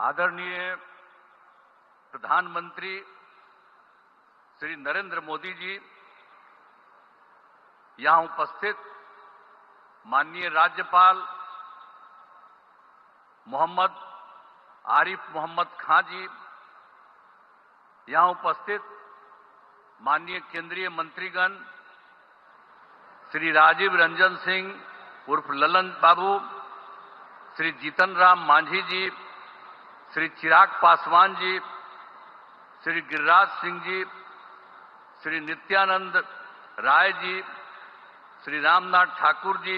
आदरणीय प्रधानमंत्री श्री नरेंद्र मोदी जी, यहां उपस्थित माननीय राज्यपाल मोहम्मद आरिफ मोहम्मद खां जी, यहां उपस्थित माननीय केंद्रीय मंत्रीगण श्री राजीव रंजन सिंह उर्फ ललन बाबू, श्री जीतन राम मांझी जी, श्री चिराग पासवान जी, श्री गिरिराज सिंह जी, श्री नित्यानंद राय जी, श्री रामनाथ ठाकुर जी,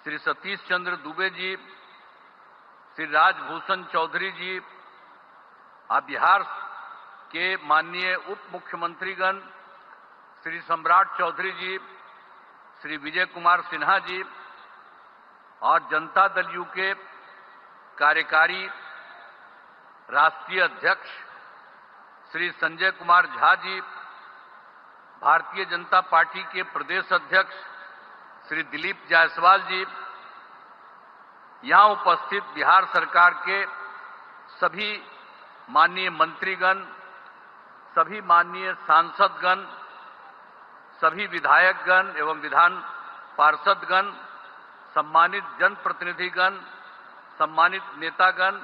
श्री सतीश चंद्र दुबे जी, श्री राजभूषण चौधरी जी, आप बिहार के माननीय उप मुख्यमंत्रीगण श्री सम्राट चौधरी जी, श्री विजय कुमार सिन्हा जी और जनता दल यू के कार्यकारी राष्ट्रीय अध्यक्ष श्री संजय कुमार झा जी, भारतीय जनता पार्टी के प्रदेश अध्यक्ष श्री दिलीप जायसवाल जी, यहां उपस्थित बिहार सरकार के सभी माननीय मंत्रीगण, सभी माननीय सांसदगण, सभी विधायकगण एवं विधान पार्षदगण, सम्मानित जनप्रतिनिधिगण, सम्मानित नेतागण,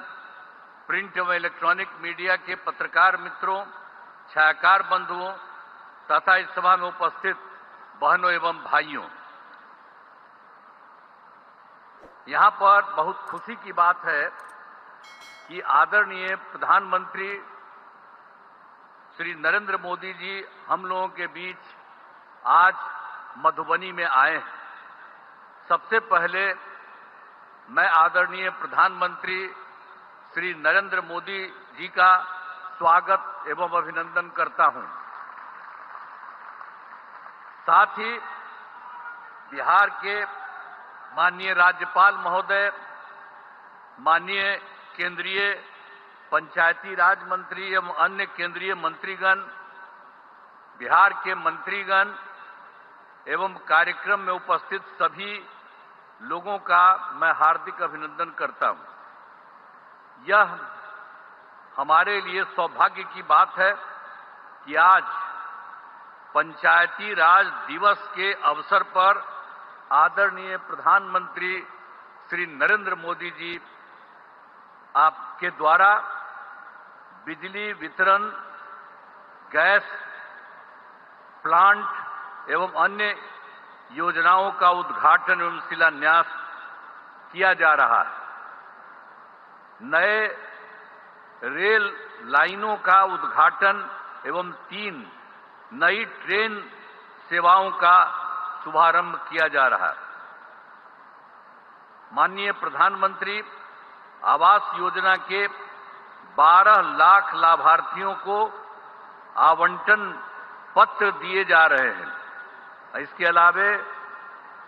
प्रिंट एवं इलेक्ट्रॉनिक मीडिया के पत्रकार मित्रों, छायाकार बंधुओं तथा इस सभा में उपस्थित बहनों एवं भाइयों, यहां पर बहुत खुशी की बात है कि आदरणीय प्रधानमंत्री श्री नरेंद्र मोदी जी हम लोगों के बीच आज मधुबनी में आए हैं। सबसे पहले मैं आदरणीय प्रधानमंत्री श्री नरेंद्र मोदी जी का स्वागत एवं अभिनंदन करता हूं। साथ ही बिहार के माननीय राज्यपाल महोदय, माननीय केंद्रीय पंचायती राज मंत्री एवं अन्य केंद्रीय मंत्रीगण, बिहार के मंत्रीगण एवं कार्यक्रम में उपस्थित सभी लोगों का मैं हार्दिक अभिनंदन करता हूं। यह हमारे लिए सौभाग्य की बात है कि आज पंचायती राज दिवस के अवसर पर आदरणीय प्रधानमंत्री श्री नरेंद्र मोदी जी आपके द्वारा बिजली वितरण, गैस प्लांट एवं अन्य योजनाओं का उद्घाटन एवं शिलान्यास किया जा रहा है। नए रेल लाइनों का उद्घाटन एवं 3 नई ट्रेन सेवाओं का शुभारंभ किया जा रहा है। माननीय प्रधानमंत्री आवास योजना के 12 लाख लाभार्थियों को आवंटन पत्र दिए जा रहे हैं। इसके अलावे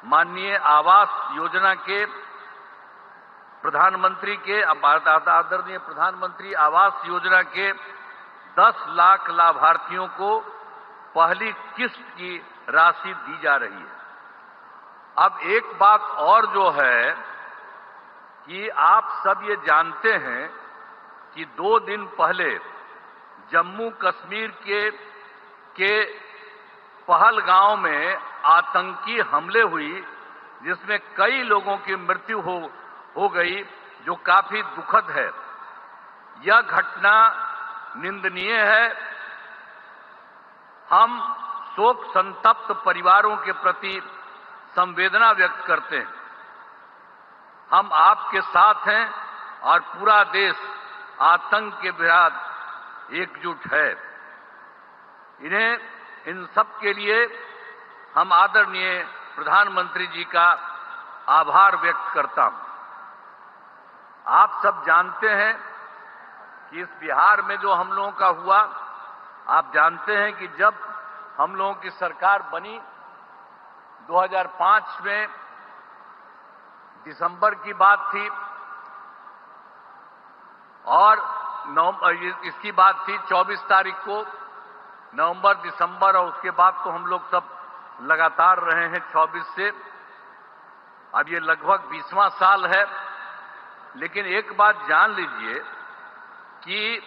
माननीय आवास योजना के प्रधानमंत्री के आदरणीय प्रधानमंत्री आवास योजना के 10 लाख लाभार्थियों को पहली किस्त की राशि दी जा रही है। अब एक बात और जो है कि आप सब ये जानते हैं कि 2 दिन पहले जम्मू कश्मीर के पहलगांव में आतंकी हमले हुई, जिसमें कई लोगों की मृत्यु हो गई, जो काफी दुखद है। यह घटना निंदनीय है। हम शोक संतप्त परिवारों के प्रति संवेदना व्यक्त करते हैं। हम आपके साथ हैं और पूरा देश आतंक के विरुद्ध एकजुट है। इन सब के लिए हम आदरणीय प्रधानमंत्री जी का आभार व्यक्त करता हूं। आप सब जानते हैं कि इस बिहार में जो हम लोगों का हुआ, आप जानते हैं कि जब हम लोगों की सरकार बनी 2005 में दिसंबर की बात थी और इसकी बात थी 24 तारीख को, नवंबर, दिसंबर और उसके बाद तो हम लोग सब लगातार रहे हैं 24 से। अब ये लगभग 20वां साल है लेकिन एक बात जान लीजिए कि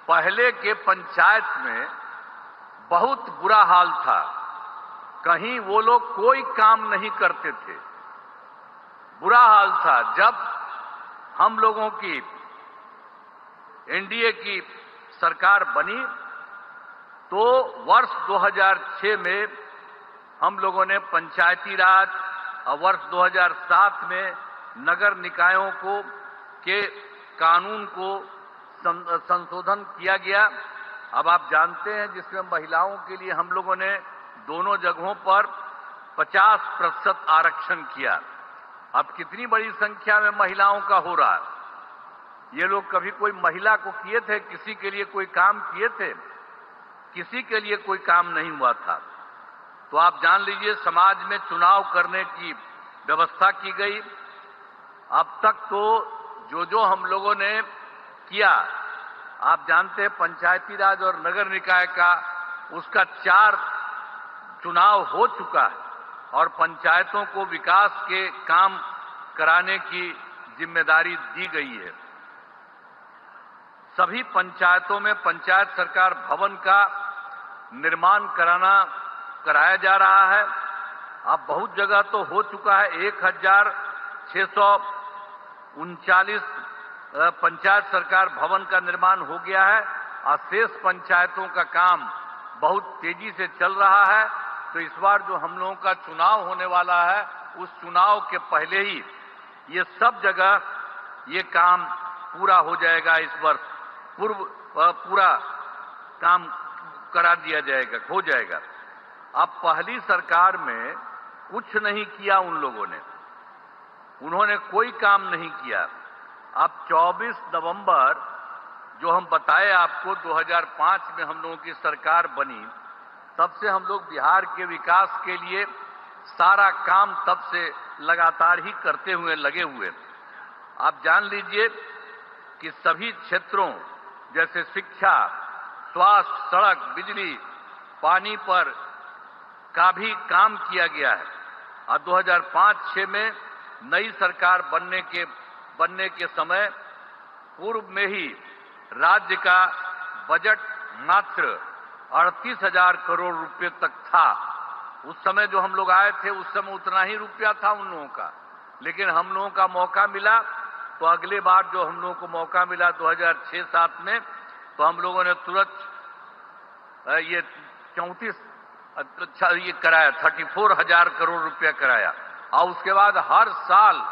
पहले के पंचायत में बहुत बुरा हाल था। कहीं वो लोग कोई काम नहीं करते थे, बुरा हाल था। जब हम लोगों की एनडीए की सरकार बनी तो वर्ष 2006 में हम लोगों ने पंचायती राज और वर्ष 2007 में नगर निकायों के कानून को संशोधन किया गया। अब आप जानते हैं जिसमें महिलाओं के लिए हम लोगों ने दोनों जगहों पर 50% आरक्षण किया। अब कितनी बड़ी संख्या में महिलाओं का हो रहा है। ये लोग कभी कोई महिला को किए थे, किसी के लिए कोई काम किए थे? किसी के लिए कोई काम नहीं हुआ था। तो आप जान लीजिए समाज में चुनाव करने की व्यवस्था की गई। अब तक तो जो हम लोगों ने किया, आप जानते हैं पंचायती राज और नगर निकाय का उसका 4 चुनाव हो चुका है और पंचायतों को विकास के काम कराने की जिम्मेदारी दी गई है। सभी पंचायतों में पंचायत सरकार भवन का निर्माण कराया जा रहा है। अब बहुत जगह तो हो चुका है। 1639 पंचायत सरकार भवन का निर्माण हो गया है और शेष पंचायतों का काम बहुत तेजी से चल रहा है। तो इस बार जो हम लोगों का चुनाव होने वाला है, उस चुनाव के पहले ही ये सब जगह ये काम पूरा हो जाएगा। इस वर्ष पूरा काम करा दिया जाएगा, हो जाएगा। अब पहली सरकार में कुछ नहीं किया उन लोगों ने, उन्होंने कोई काम नहीं किया। अब 24 नवंबर जो हम बताए आपको 2005 में हम लोगों की सरकार बनी, तब से हम लोग बिहार के विकास के लिए सारा काम तब से लगातार ही करते हुए लगे हुए। आप जान लीजिए कि सभी क्षेत्रों जैसे शिक्षा, स्वास्थ्य, सड़क, बिजली, पानी पर का भी काम किया गया है। और 2005-06 में नई सरकार बनने के समय पूर्व में ही राज्य का बजट मात्र 38,000 करोड़ रुपए तक था। उस समय जो हम लोग आए थे, उस समय उतना ही रुपया था उन लोगों का। लेकिन हम लोगों का मौका मिला तो अगले बार जो हम लोगों को मौका मिला 2006-07 में, तो हम लोगों ने तुरंत ये 34,000 करोड़ रुपया कराया। और उसके बाद हर साल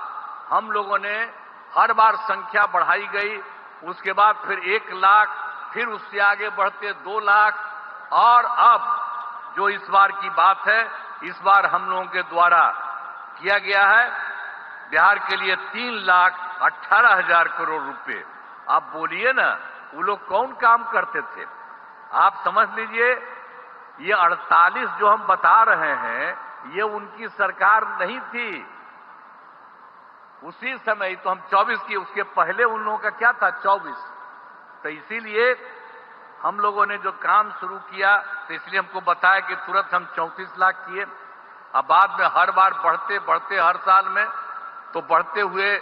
हम लोगों ने हर बार संख्या बढ़ाई गई। उसके बाद फिर 1 लाख, फिर उससे आगे बढ़ते 2 लाख, और अब जो इस बार की बात है, इस बार हम लोगों के द्वारा किया गया है बिहार के लिए 3,18,000 करोड़ रुपए। आप बोलिए ना, वो लोग कौन काम करते थे? आप समझ लीजिए ये 48 जो हम बता रहे हैं, ये उनकी सरकार नहीं थी। उसी समय तो हम 24 की, उसके पहले उन लोगों का क्या था 24। तो इसीलिए हम लोगों ने जो काम शुरू किया, तो इसलिए हमको बताया कि तुरंत हम 34 लाख किए। अब बाद में हर बार बढ़ते बढ़ते हर साल में तो बढ़ते हुए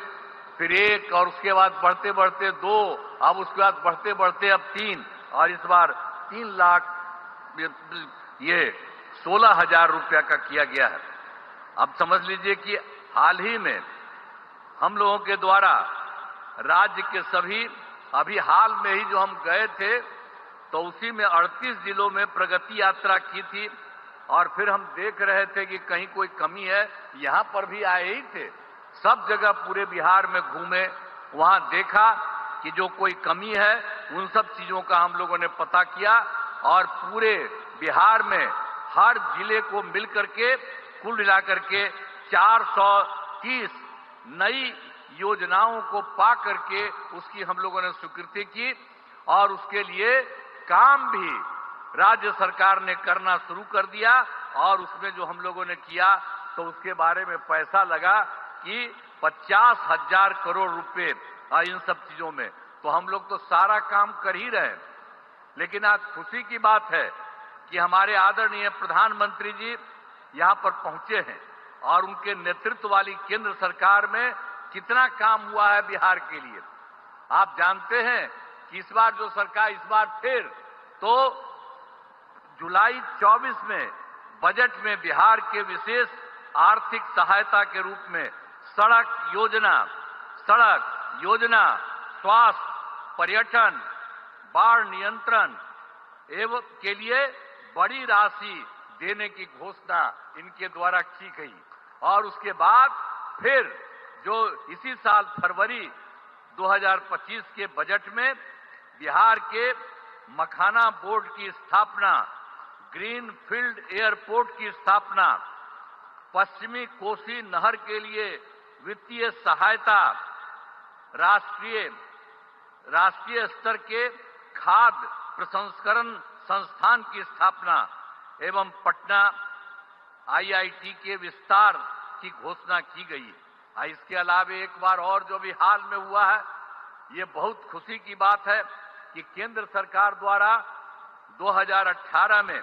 फिर 1, और उसके बाद बढ़ते बढ़ते 2, अब उसके बाद बढ़ते बढ़ते अब 3, और इस बार 3 लाख ये 16,000 रुपया का किया गया है। अब समझ लीजिए कि हाल ही में हम लोगों के द्वारा राज्य के सभी, अभी हाल में ही जो हम गए थे तो उसी में 38 जिलों में प्रगति यात्रा की थी, और फिर हम देख रहे थे कि कहीं कोई कमी है। यहां पर भी आए ही थे, सब जगह पूरे बिहार में घूमे, वहां देखा कि जो कोई कमी है उन सब चीजों का हम लोगों ने पता किया, और पूरे बिहार में हर जिले को मिलकर के कुल मिलाकर के 430 नई योजनाओं को पा करके उसकी हम लोगों ने स्वीकृति की, और उसके लिए काम भी राज्य सरकार ने करना शुरू कर दिया। और उसमें जो हम लोगों ने किया तो उसके बारे में पैसा लगा कि 50,000 करोड़ रुपए इन सब चीजों में। तो हम लोग तो सारा काम कर ही रहे हैं। लेकिन आज खुशी की बात है कि हमारे आदरणीय प्रधानमंत्री जी यहां पर पहुंचे हैं, और उनके नेतृत्व वाली केंद्र सरकार में कितना काम हुआ है बिहार के लिए। आप जानते हैं कि इस बार जो सरकार, इस बार फिर तो जुलाई 24 में बजट में बिहार के विशेष आर्थिक सहायता के रूप में सड़क योजना, स्वास्थ्य, पर्यटन, बाढ़ नियंत्रण एवं के लिए बड़ी राशि देने की घोषणा इनके द्वारा की गई। और उसके बाद फिर जो इसी साल फरवरी 2025 के बजट में बिहार के मखाना बोर्ड की स्थापना, ग्रीन फील्ड एयरपोर्ट की स्थापना, पश्चिमी कोसी नहर के लिए वित्तीय सहायता, राष्ट्रीय स्तर के खाद्य प्रसंस्करण संस्थान की स्थापना एवं पटना IIT के विस्तार की घोषणा की गई है। इसके अलावा एक बार और जो भी हाल में हुआ है, ये बहुत खुशी की बात है कि केंद्र सरकार द्वारा 2018 में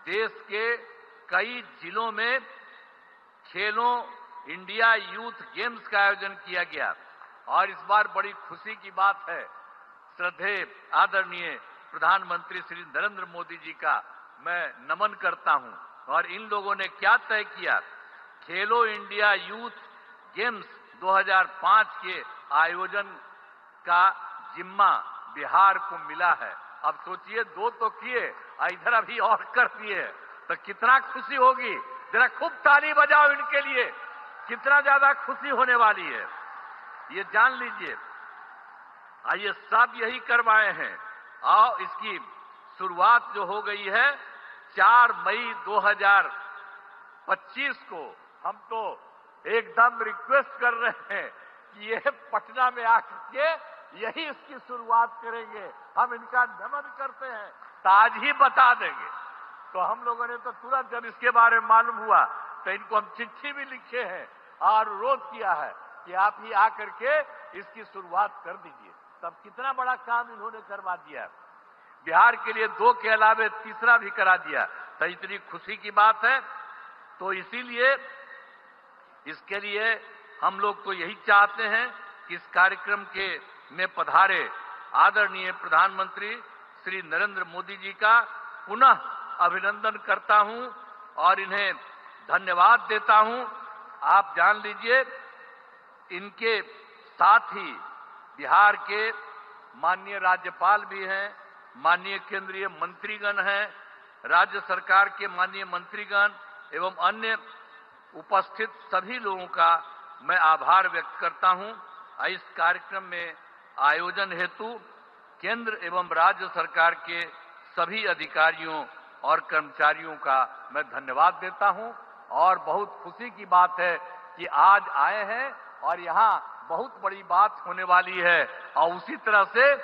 देश के कई जिलों में खेलो इंडिया यूथ गेम्स का आयोजन किया गया। और इस बार बड़ी खुशी की बात है, श्रद्धेय आदरणीय प्रधानमंत्री श्री नरेंद्र मोदी जी का मैं नमन करता हूं। और इन लोगों ने क्या तय किया, खेलो इंडिया यूथ गेम्स 2005 के आयोजन का जिम्मा बिहार को मिला है। अब सोचिए, 2 तो किए, इधर अभी और कर दिए, तो कितना खुशी होगी। जरा खूब ताली बजाओ इनके लिए, कितना ज्यादा खुशी होने वाली है, ये जान लीजिए। ये सब यही करवाए हैं। और इसकी शुरुआत जो हो गई है 4 मई 2025 को, हम तो एकदम रिक्वेस्ट कर रहे हैं कि ये पटना में आकर के यही इसकी शुरुआत करेंगे। हम इनका नमन करते हैं, आज ही बता देंगे। तो हम लोगों ने तो तुरंत जब इसके बारे में मालूम हुआ तो इनको हम चिट्ठी भी लिखे हैं और अनुरोध किया है कि आप ही आकर के इसकी शुरुआत कर दीजिए। तब कितना बड़ा काम इन्होंने करवा दिया, बिहार के लिए 2 के अलावे तीसरा भी करा दिया। तो इतनी खुशी की बात है। तो इसीलिए इसके लिए हम लोग तो यही चाहते हैं कि इस कार्यक्रम के में पधारे आदरणीय प्रधानमंत्री श्री नरेंद्र मोदी जी का पुनः अभिनंदन करता हूं और इन्हें धन्यवाद देता हूं। आप जान लीजिए, इनके साथ ही बिहार के माननीय राज्यपाल भी हैं, माननीय केंद्रीय मंत्रीगण हैं, राज्य सरकार के माननीय मंत्रीगण एवं अन्य उपस्थित सभी लोगों का मैं आभार व्यक्त करता हूं। इस कार्यक्रम में आयोजन हेतु केंद्र एवं राज्य सरकार के सभी अधिकारियों और कर्मचारियों का मैं धन्यवाद देता हूं। और बहुत खुशी की बात है कि आज आए हैं और यहाँ बहुत बड़ी बात होने वाली है। और उसी तरह से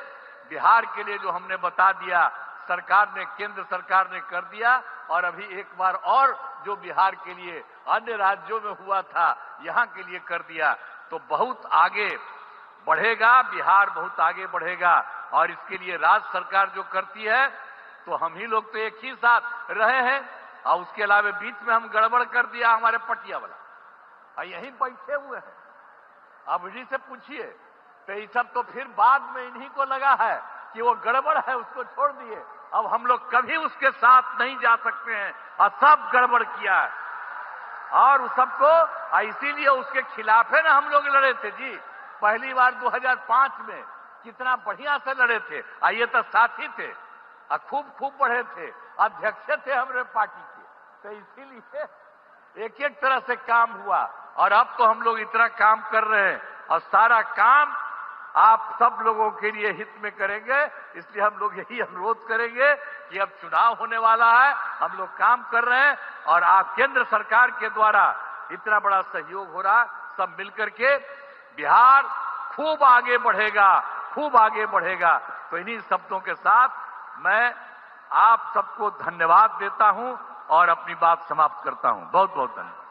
बिहार के लिए जो हमने बता दिया, सरकार ने, केंद्र सरकार ने कर दिया। और अभी एक बार और जो बिहार के लिए अन्य राज्यों में हुआ था, यहाँ के लिए कर दिया। तो बहुत आगे बढ़ेगा बिहार, बहुत आगे बढ़ेगा। और इसके लिए राज्य सरकार जो करती है, तो हम ही लोग तो एक ही साथ रहे हैं। और उसके अलावा बीच में हम गड़बड़ कर दिया, हमारे पटिया वाला और यहीं बैठे हुए हैं। अब इन्हीं से पूछिए, तो ये सब तो फिर बाद में इन्हीं को लगा है कि वो गड़बड़ है, उसको छोड़ दिए। अब हम लोग कभी उसके साथ नहीं जा सकते हैं और सब गड़बड़ किया है। और उस सबको इसीलिए उसके खिलाफ है ना हम लोग लड़े थे जी। पहली बार 2005 में कितना बढ़िया से लड़े थे। ये तो साथी थे और खूब बढ़े थे, अध्यक्ष थे हमारे पार्टी के। तो इसीलिए एक एक तरह से काम हुआ। और अब तो हम लोग इतना काम कर रहे हैं और सारा काम आप सब लोगों के लिए हित में करेंगे। इसलिए हम लोग यही अनुरोध करेंगे कि अब चुनाव होने वाला है, हम लोग काम कर रहे हैं और आप केंद्र सरकार के द्वारा इतना बड़ा सहयोग हो रहा, सब मिलकर के बिहार खूब आगे बढ़ेगा, खूब आगे बढ़ेगा। तो इन्हीं शब्दों के साथ मैं आप सबको धन्यवाद देता हूं और अपनी बात समाप्त करता हूं। बहुत बहुत धन्यवाद।